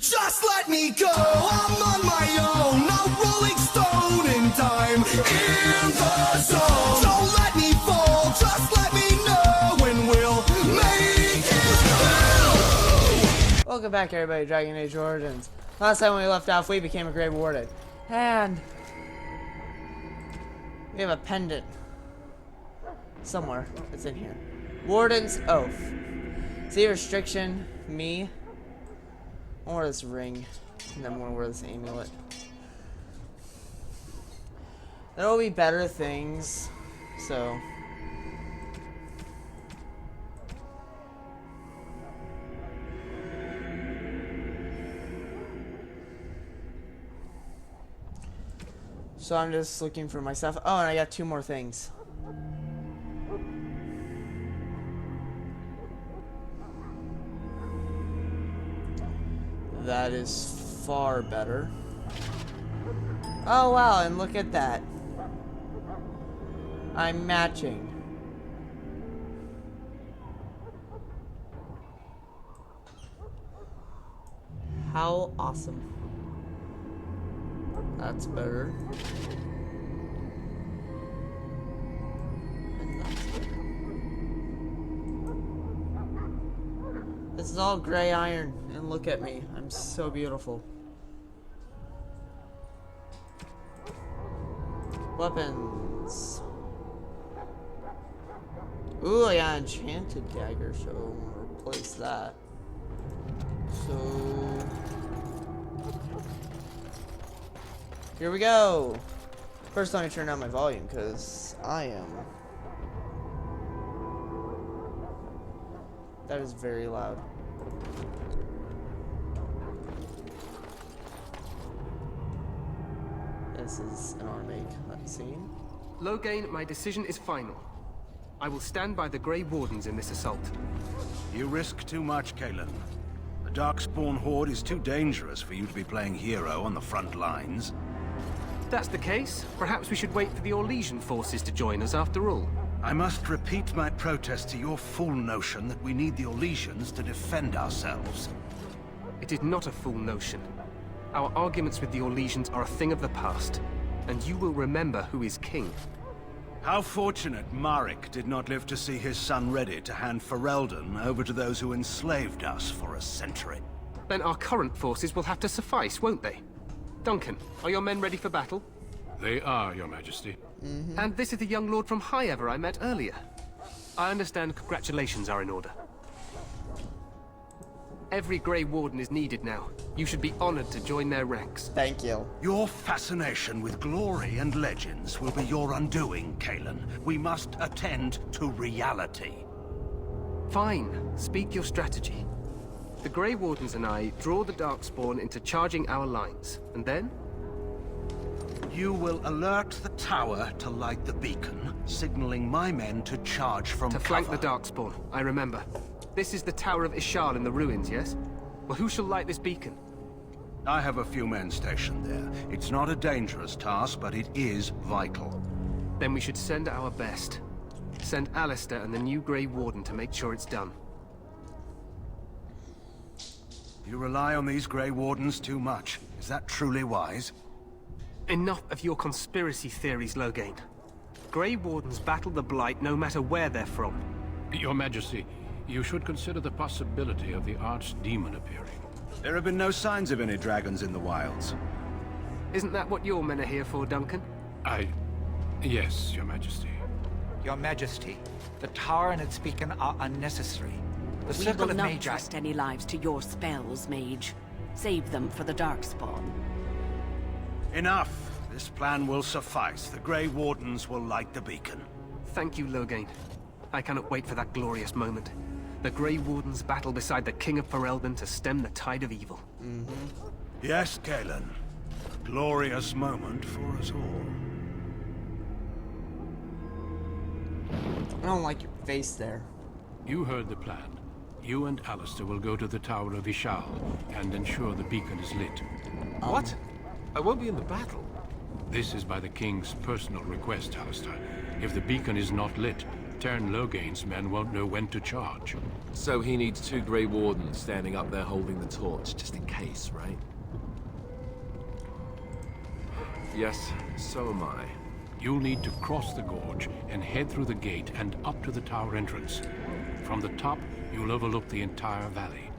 Just let me go, I'm on my own. No rolling stone in time, in the zone. Don't let me fall, just let me know when we'll make it. Welcome back, everybody, to Dragon Age Origins. Last time when we left off, we became a Grey Warden. And we have a pendant. Somewhere. It's in here. Warden's Oath. See restriction, me. I want this ring. And then I'm gonna wear this amulet. There will be better things. So. So I'm just looking for my stuff. Oh, and I got 2 more things. That is far better. Oh wow, and look at that. I'm matching. How awesome. That's better. And that's better. This is all gray iron, and look at me. I'm so beautiful. Weapons. Ooh, I got an enchanted dagger, so we'll replace that. So here we go. First, let me turn down my volume because I am. That is very loud. This is an automatic cutscene. Loghain, my decision is final. I will stand by the Grey Wardens in this assault. You risk too much, Kalen. The Darkspawn horde is too dangerous for you to be playing hero on the front lines. If that's the case, perhaps we should wait for the Orlesian forces to join us after all. I must repeat my protest to your fool notion that we need the Orlesians to defend ourselves. It is not a fool notion. Our arguments with the Orlesians are a thing of the past, and you will remember who is king. How fortunate Marek did not live to see his son ready to hand Ferelden over to those who enslaved us for a century. Then our current forces will have to suffice, won't they? Duncan, are your men ready for battle? They are, Your Majesty. And this is the young lord from Highever I met earlier. I understand congratulations are in order. Every Grey Warden is needed now. You should be honored to join their ranks. Thank you. Your fascination with glory and legends will be your undoing, Kalen. We must attend to reality. Fine. Speak your strategy. The Grey Wardens and I draw the Darkspawn into charging our lines, and then? You will alert the tower to light the beacon, signaling my men to charge from To cover. flank the Darkspawn, I remember. This is the Tower of Ishal in the ruins, yes? Well, who shall light this beacon? I have a few men stationed there. It's not a dangerous task, but it is vital. Then we should send our best. Send Alistair and the new Grey Warden to make sure it's done. You rely on these Grey Wardens too much. Is that truly wise? Enough of your conspiracy theories, Loghain. Grey Wardens battle the Blight no matter where they're from. Your Majesty, you should consider the possibility of the Archdemon appearing. There have been no signs of any dragons in the wilds. Isn't that what your men are here for, Duncan? Yes, Your Majesty. Your Majesty, the tower and its beacon are unnecessary. The We circle will of not Magi... trust any lives to your spells, Mage. Save them for the Darkspawn. Enough! This plan will suffice. The Grey Wardens will light the beacon. Thank you, Loghain. I cannot wait for that glorious moment. The Grey Wardens battle beside the King of Ferelden to stem the tide of evil. Yes, Kalen. A glorious moment for us all. I don't like your face there. You heard the plan. You and Alistair will go to the Tower of Ishal and ensure the beacon is lit. What? I won't be in the battle. This is by the King's personal request, Alistair. If the beacon is not lit, Turn Logain's men won't know when to charge. So he needs 2 Grey Wardens standing up there holding the torch, just in case, right? Yes, so am I. You'll need to cross the gorge and head through the gate and up to the tower entrance. From the top, you'll overlook the entire valley.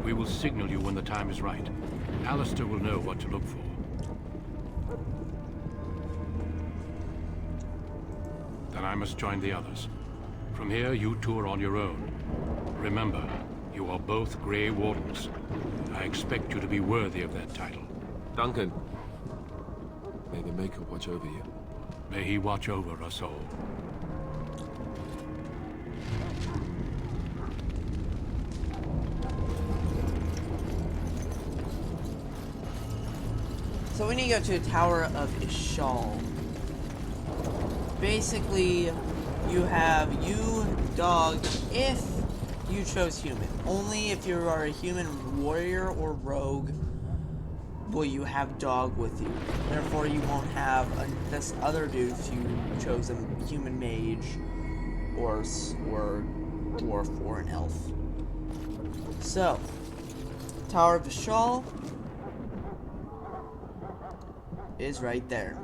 We will signal you when the time is right. Alistair will know what to look for. Then I must join the others. From here, you two are on your own. Remember, you are both Grey Wardens. I expect you to be worthy of that title. Duncan, may the Maker watch over you. May he watch over us all. So we need to go to the Tower of Ishal. Basically, you have you, dog, if you chose human. Only if you are a human warrior or rogue will you have dog with you. Therefore, you won't have this other dude if you chose a human mage or dwarf or an elf. So, Tower of Ishal is right there.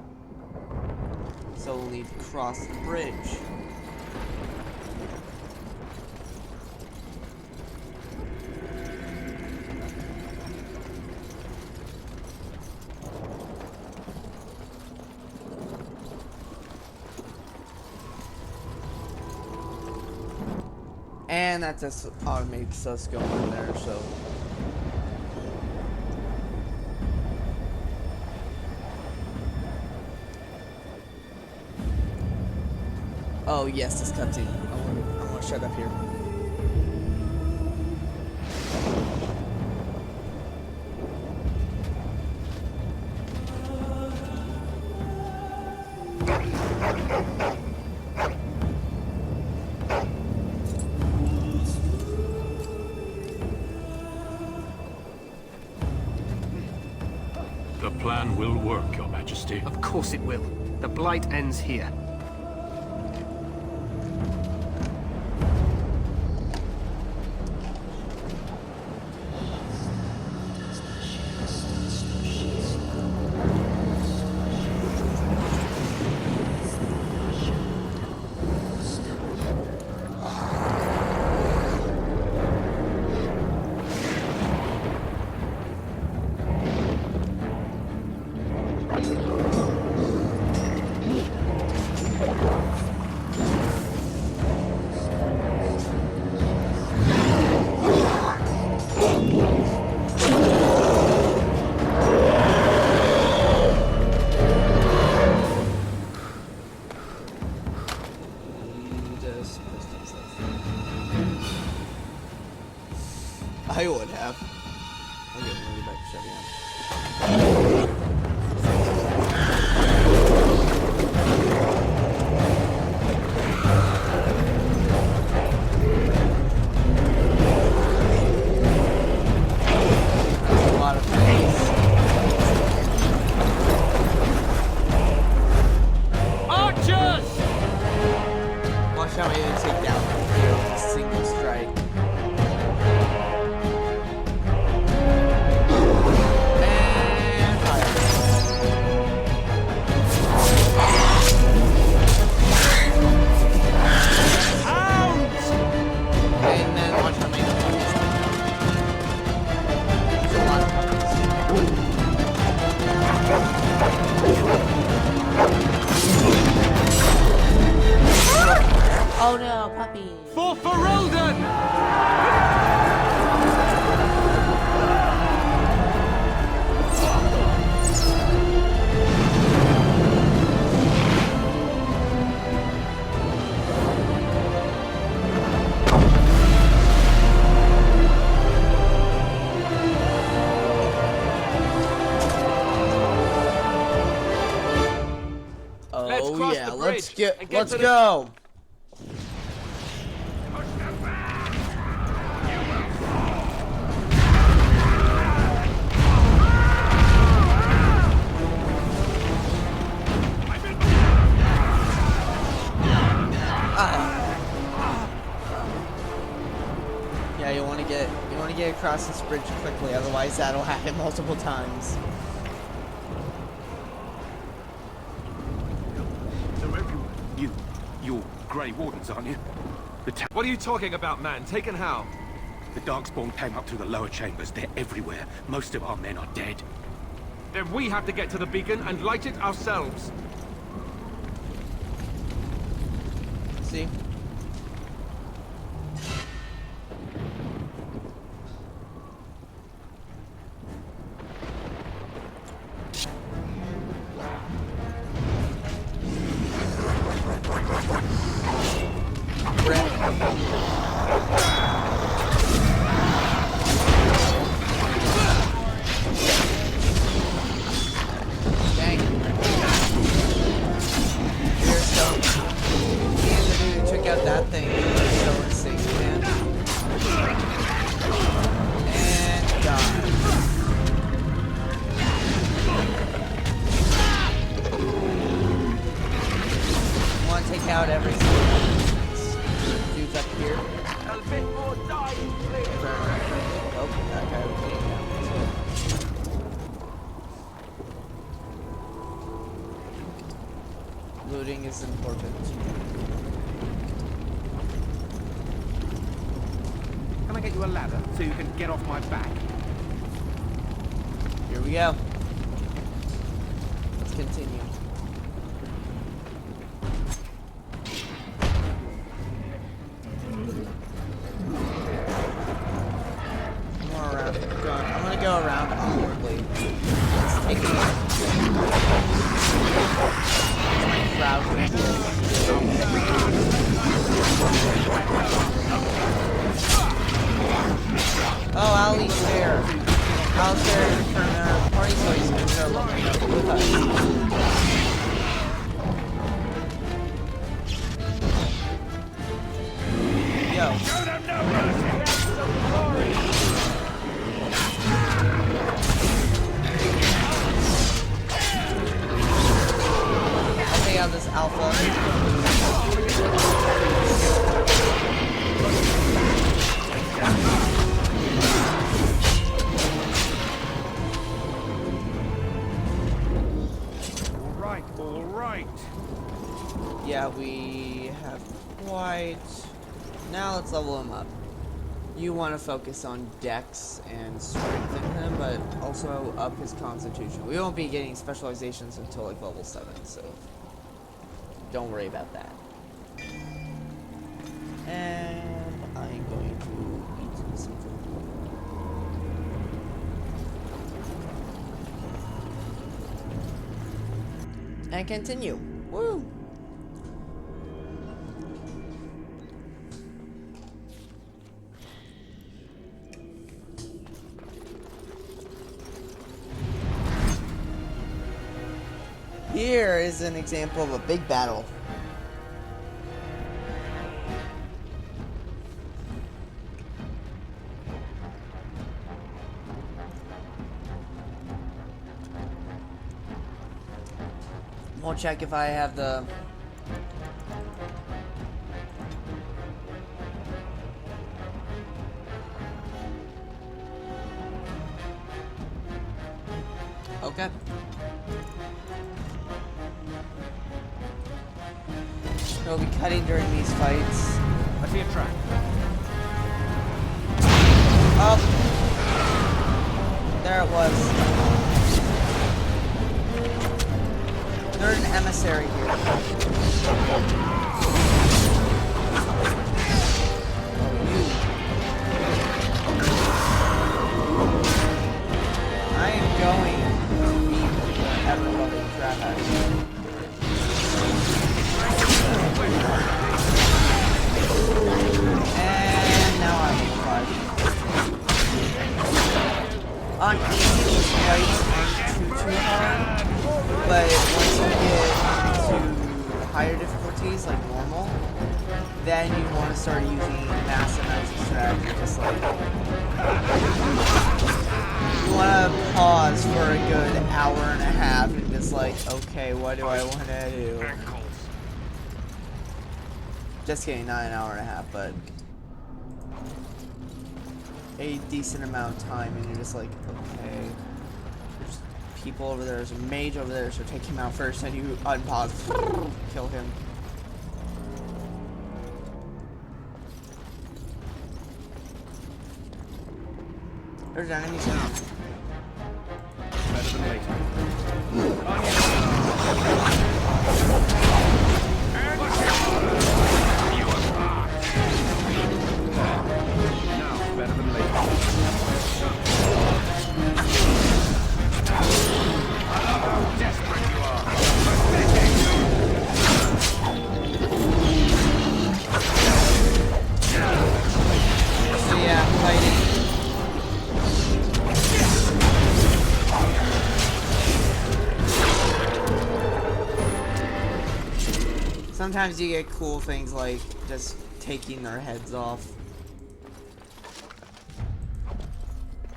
So we'll need to cross the bridge. And that just makes us go in there, so. Oh yes, this cutscene. I want to shut up here. The plan will work, Your Majesty. Of course it will. The Blight ends here. I would have. I'm getting really back to shutting down. A lot of things. Archers! Watch how many they take down with a single strike. Oh no, puppy. For Ferelden! Oh yeah, let's go. Yeah, you want to get across this bridge quickly, otherwise that'll happen multiple times. They're everywhere. You're Grey Wardens, aren't you? What are you talking about, man? Taken how? The Darkspawn came up through the lower chambers. They're everywhere. Most of our men are dead. Then we have to get to the beacon and light it ourselves. See? Out every dude's up here. A bit more dying, please. Oh, that guy was getting down. Looting is important. Can I get you a ladder so you can get off my back? Here we go. Let's continue. I'm gonna go around awkwardly. Let's take it. Crowd. Oh, Ali's there. Ali's there for another party, so he's gonna go looking up with us. Yo. Out this alpha. All right. Yeah, we have quite. Now let's level him up. You want to focus on dex and strengthen him, but also up his constitution. We won't be getting specializations until like level 7, so don't worry about that. And I'm going to eat some food. And continue. Woo! Here is an example of a big battle. We'll check if I have the... Okay. We'll be cutting during these fights. I see a trap. Oh! There it was. There's an emissary here. I am going to beat the ever-loving crap out of you. And now I'm alive. On easy, you don't too hard, but once you get to higher difficulties, like normal, then you want to start using massive amounts of strategy, just like... You want to pause for a good hour and a half and just like, okay, what do I want to do? Just kidding, not an hour and a half, but... a decent amount of time, and you're just like, okay, there's people over there, there's a mage over there, so take him out first, and you unpause, kill him. There's enemies now. Better than later. Now, better than later. I love how desperate you are. So yeah, fighting. Sometimes you get cool things like just taking their heads off.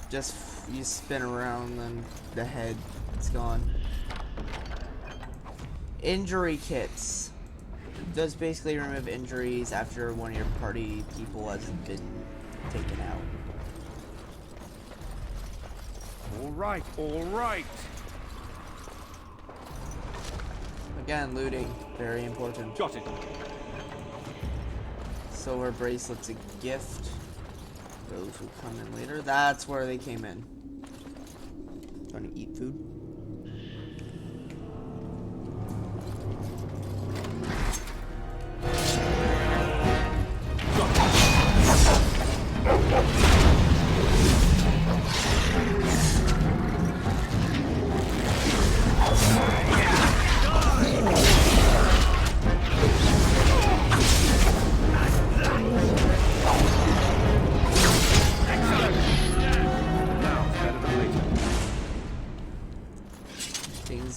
Just you spin around and the head is gone. Injury kits. Those basically remove injuries after one of your party people has been taken out. All right, all right. Again, looting. Very important. Got it. Silver bracelet's a gift. Those who come in later. That's where they came in. Trying to eat food.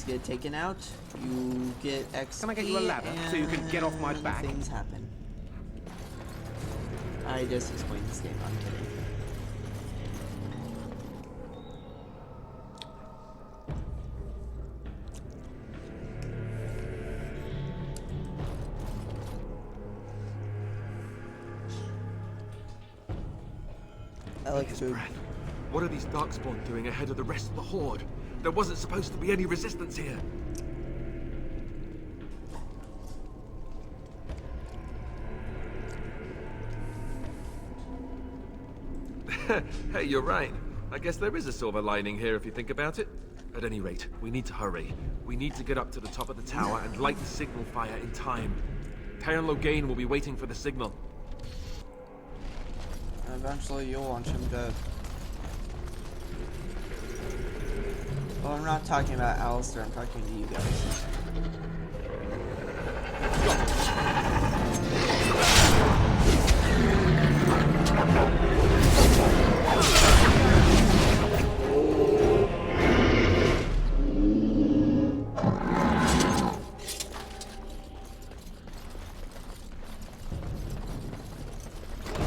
Get taken out, you get XP. Can I get you a ladder so you can get off my and back? Things happen. I just explained this game, I'm kidding. I like food. What are these Darkspawn doing ahead of the rest of the Horde? There wasn't supposed to be any resistance here. Hey, you're right. I guess there is a silver lining here if you think about it. At any rate, we need to hurry. We need to get up to the top of the tower and light the signal fire in time. Taron Logain will be waiting for the signal. And eventually you'll want him dead. Well, I'm not talking about Alistair, I'm talking to you guys.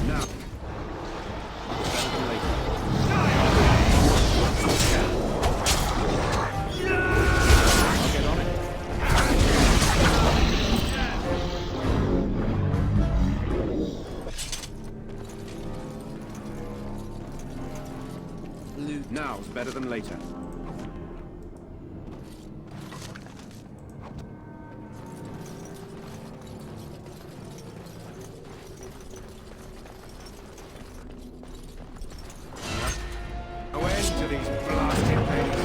Now. Now's better than later. No end to these blasted things.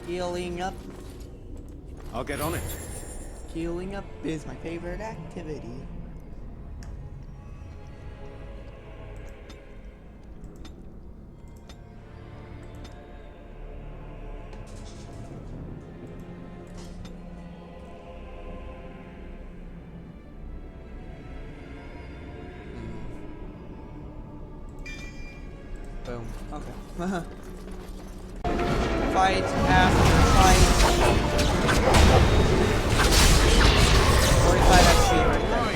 Healing up. I'll get on it. Healing up is my favorite activity. Boom. Okay. Fight after fight. 45 XP right there.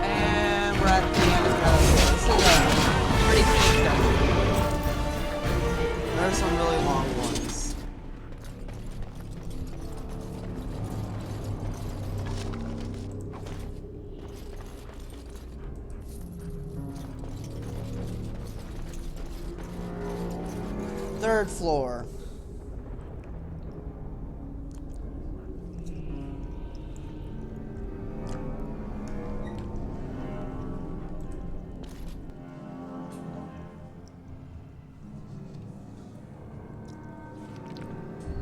And we're at the end of Battlefield. This is a pretty quick dungeon. There are some really long ones. Third floor.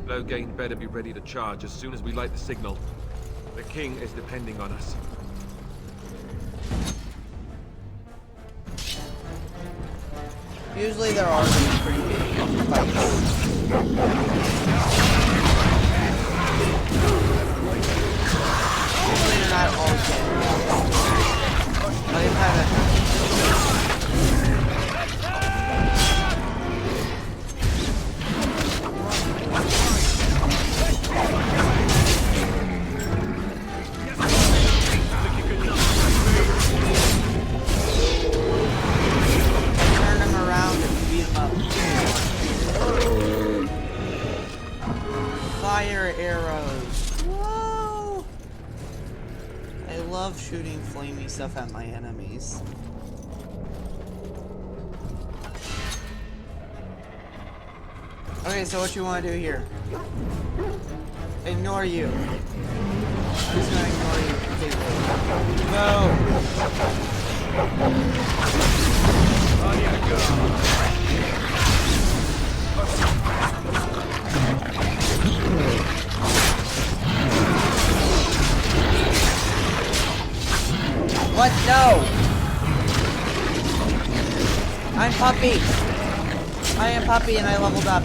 Loghain better be ready to charge as soon as we light the signal. The king is depending on us. Usually there are some pretty big fights. Usually they're not all dead. But you haven't. Fire arrows. Whoa! I love shooting flamey stuff at my enemies. Okay, so what you want to do here? Ignore you. I'm just gonna ignore you completely. No! On you go! What? No! I'm Puppy! I am Puppy and I leveled up.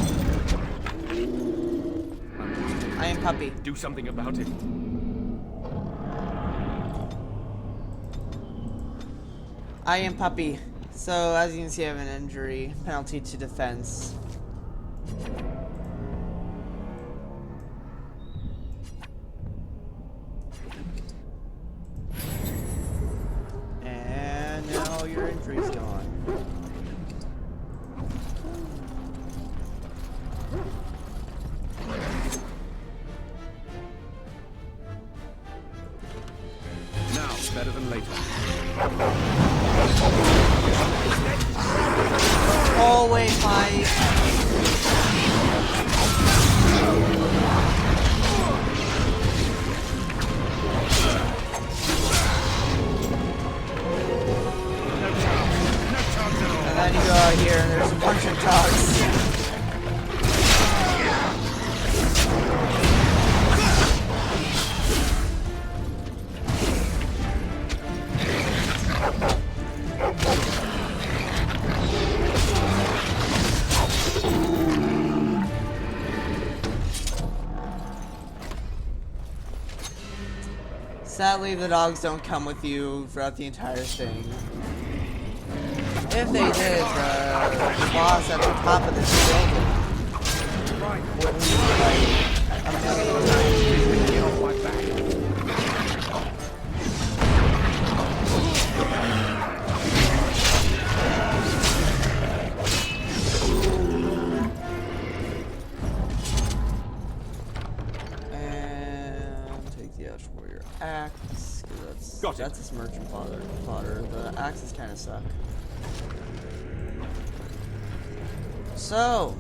I am Puppy. Do something about it. I am Puppy. So, as you can see, I have an injury. Penalty to defense. And now your injury's gone. Now, better than later. Hallway fight. And then you go out here and there's a bunch of dogs. Sadly, the dogs don't come with you throughout the entire thing. If they did, the boss at the top of this building would be like a million times get on my back. Axe, that's his merchant fodder. The axes kind of suck. So,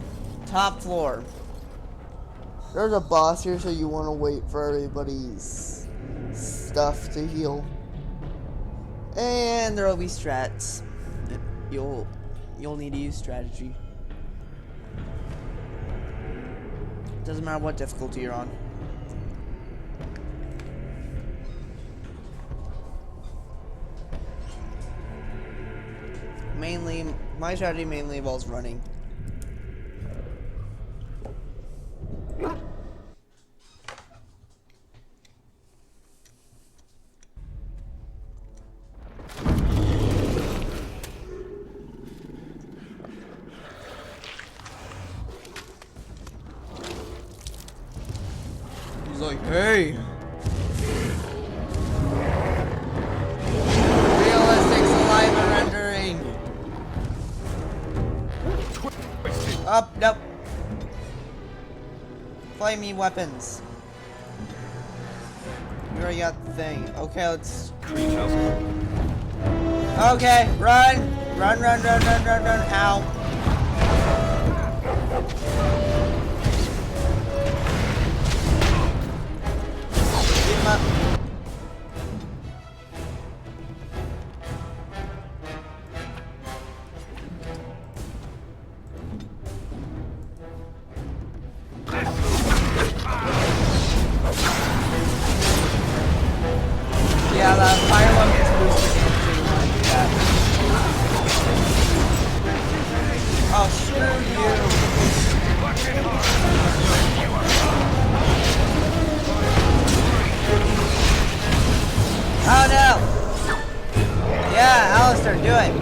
top floor. There's a boss here, so you want to wait for everybody's stuff to heal. And there will be strats. You'll need to use strategy. Doesn't matter what difficulty you're on. my strategy mainly involves running. He's like, hey. Realistic saliva rendering. Up, nope. Flamey weapons. We already got the thing. Okay, let's. Okay, run! Run, run, run, run, run, run. Ow. Beat him up. Yeah, the fire weapons boost the damage so you want to do that. Oh, screw you. Oh no! Yeah, Alistair, do it.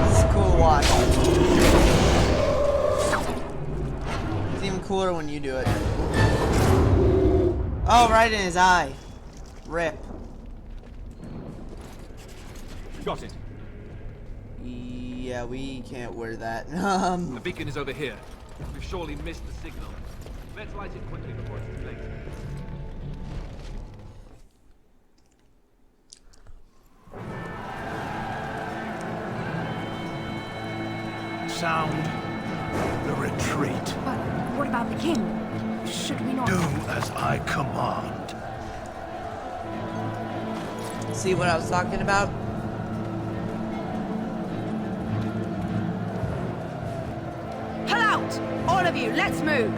This is cool to watch. It's even cooler when you do it. Oh, right in his eye. Rip. Got it. Yeah, we can't wear that. The beacon is over here. We've surely missed the signal. Let's light it quickly before it's too late. Sound the retreat. But what about the king? Should we not... Do as I command. See what I was talking about? Pull out! All of you, let's move!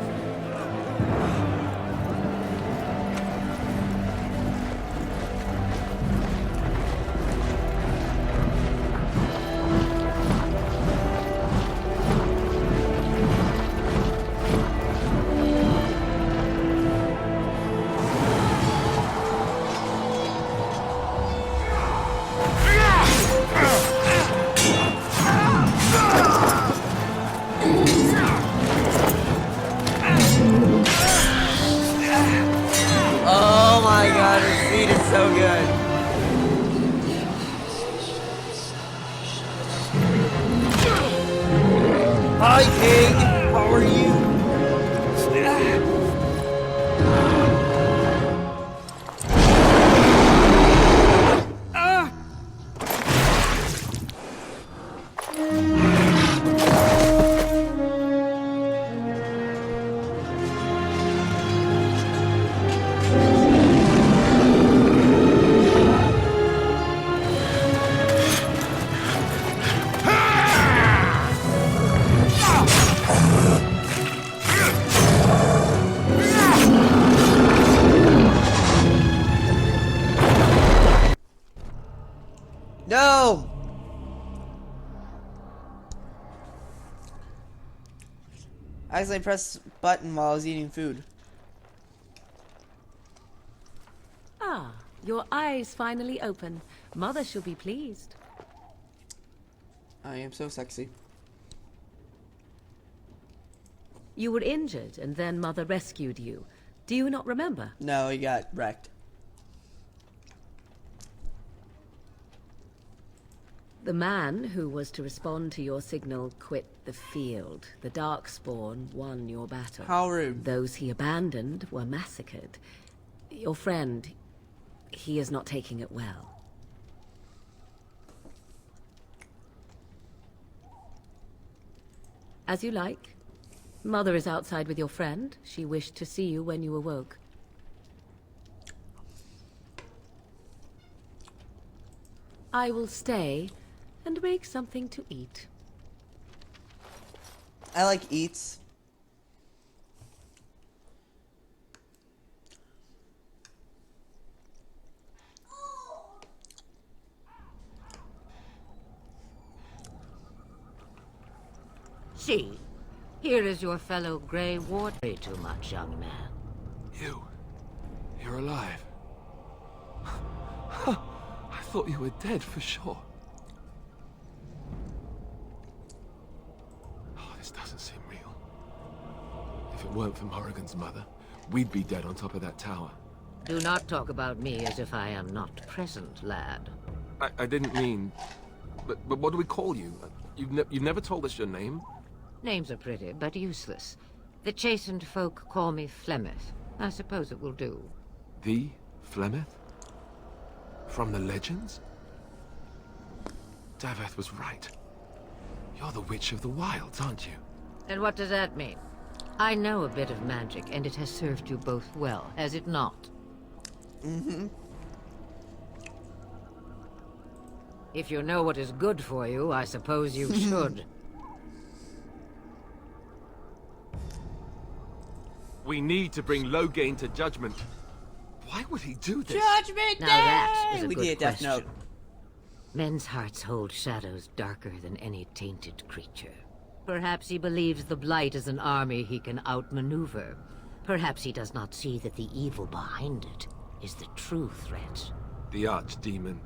Oh my god, his speed is so good. Hi, King. How are you? No! I accidentally pressed button while I was eating food. Ah, your eyes finally open. Mother shall be pleased. I am so sexy. You were injured, and then Mother rescued you. Do you not remember? No, he got wrecked. The man who was to respond to your signal quit the field. The Darkspawn won your battle. How rude. Those he abandoned were massacred. Your friend, he is not taking it well. As you like. Mother is outside with your friend. She wished to see you when you awoke. I will stay and make something to eat. I like eats. See, here is your fellow Grey Ward. Way too much, young man. You're alive. I thought you were dead for sure. Oh, this doesn't seem real. If it weren't for Morrigan's mother, we'd be dead on top of that tower. Do not talk about me as if I am not present, lad. I didn't mean... But what do we call you? You've never told us your name? Names are pretty, but useless. The chastened folk call me Flemeth. I suppose it will do. The Flemeth? From the legends? Daveth was right. You're the Witch of the Wilds, aren't you? And what does that mean? I know a bit of magic, and it has served you both well, has it not? Mm-hmm. If you know what is good for you, I suppose you should. We need to bring Loghain to judgment. Why would he do this? Judgment Day! Now that is a We good need a death question. note. Men's hearts hold shadows darker than any tainted creature. Perhaps he believes the Blight is an army he can outmaneuver. Perhaps he does not see that the evil behind it is the true threat. The Archdemon.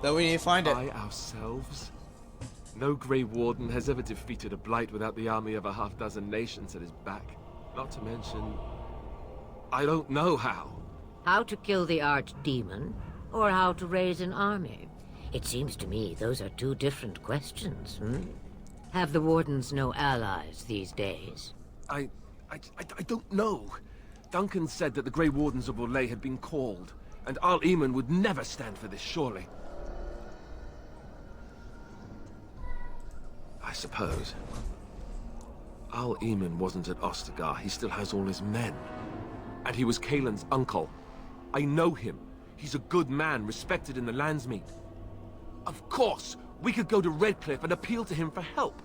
Though we need to find it. By ourselves? No Grey Warden has ever defeated a Blight without the army of a half-dozen nations at his back. Not to mention... I don't know how. How to kill the Archdemon, or how to raise an army? It seems to me those are two different questions, Have the Wardens no allies these days? I don't know. Duncan said that the Grey Wardens of Orlais had been called, and Al Eamon would never stand for this, surely. I suppose. Al Eamon wasn't at Ostagar. He still has all his men. And he was Kaelin's uncle. I know him. He's a good man, respected in the Landsmeet. Of course, we could go to Redcliffe and appeal to him for help.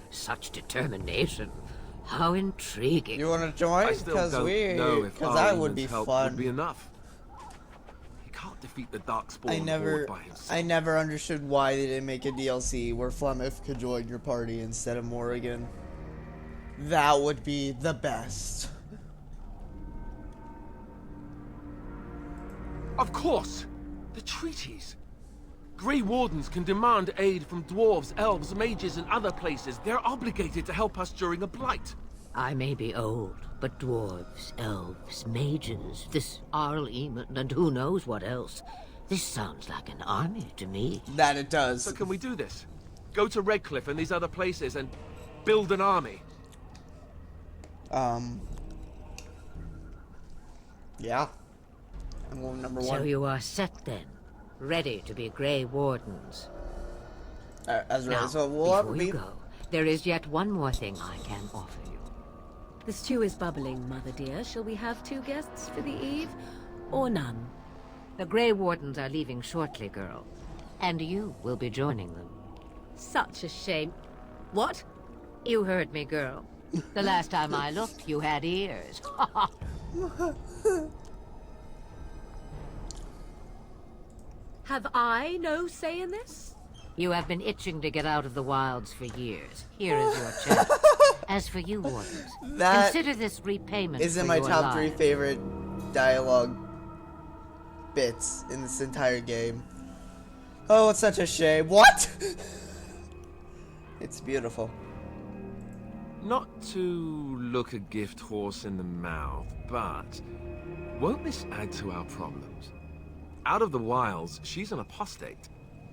Such determination. How intriguing. You want to join? I still Because don't know if that would Al be Eamon's help fun. would be enough. He can't defeat the Darkspawn horde by himself. I never understood why they didn't make a DLC where Flemeth could join your party instead of Morrigan. That would be the best. Of course! The treaties! Grey Wardens can demand aid from dwarves, elves, mages, and other places. They're obligated to help us during a blight. I may be old, but dwarves, elves, mages, this Arl Eamon, and who knows what else. This sounds like an army to me. That it does. So can we do this? Go to Redcliffe and these other places and build an army? Yeah. And well, number one. So you are set then, ready to be Grey Wardens. As Now, so we'll before you go, there is yet one more thing I can offer you. The stew is bubbling, Mother dear. Shall we have 2 guests for the eve, or none? The Grey Wardens are leaving shortly, girl. And you will be joining them. Such a shame. What? You heard me, girl. The last time I looked, you had ears. Have I no say in this? You have been itching to get out of the wilds for years. Here is your chance. As for you, Wardens, That consider this repayment is in for my your top 3 lives. favorite dialogue bits in this entire game. Oh, it's such a shame. What? It's beautiful. Not to look a gift horse in the mouth, but won't this add to our problems? Out of the wilds, she's an apostate.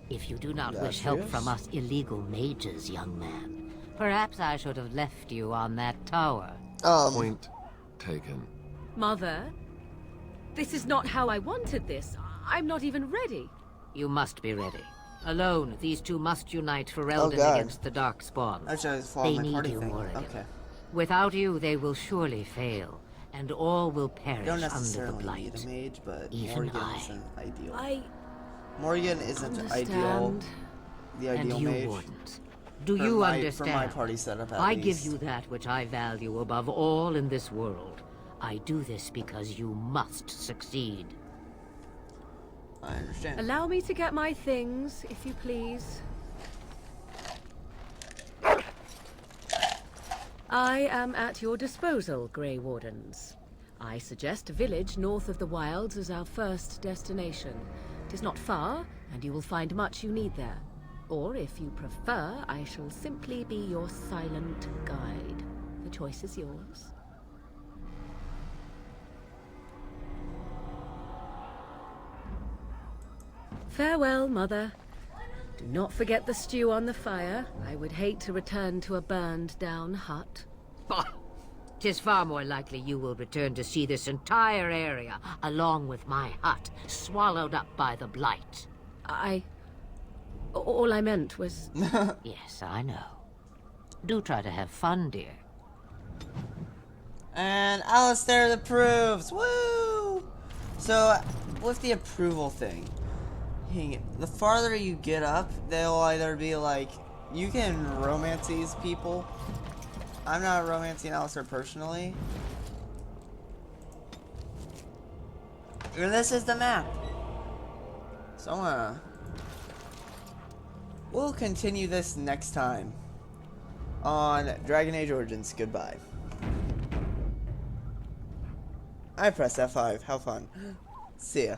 If you do not Yeah, wish she help is. from us illegal mages, young man, perhaps I should have left you on that tower. Point taken. Mother, this is not how I wanted this. I'm not even ready. You must be ready. Alone, these two must unite for Eldon God. against the Darkspawn. Actually, I just They followed my need party you, thing. Morrigan. Okay. Without you, they will surely fail, and all will You perish don't under the necessarily blight. need a mage, but Even Morrigan I. isn't ideal. I Morrigan isn't ideal. understand. The And ideal you, mage. Wardens, do For you my- understand? For my party setup, at I least. give you that which I value above all in this world. I do this because you must succeed. I understand. Allow me to get my things, if you please. I am at your disposal, Grey Wardens. I suggest a village north of the Wilds as our first destination. It is not far, and you will find much you need there. Or, if you prefer, I shall simply be your silent guide. The choice is yours. Farewell, Mother. Do not forget the stew on the fire. I would hate to return to a burned-down hut. Bah! 'Tis far more likely you will return to see this entire area, along with my hut, swallowed up by the blight. All I meant was... Yes, I know. Do try to have fun, dear. And Alistair approves. Woo! So, with the approval thing, the farther you get up, they'll either be like, you can romance these people. I'm not romancing Alistair personally. And this is the map. So, we'll continue this next time on Dragon Age Origins. Goodbye. I pressed F5. How fun. See ya.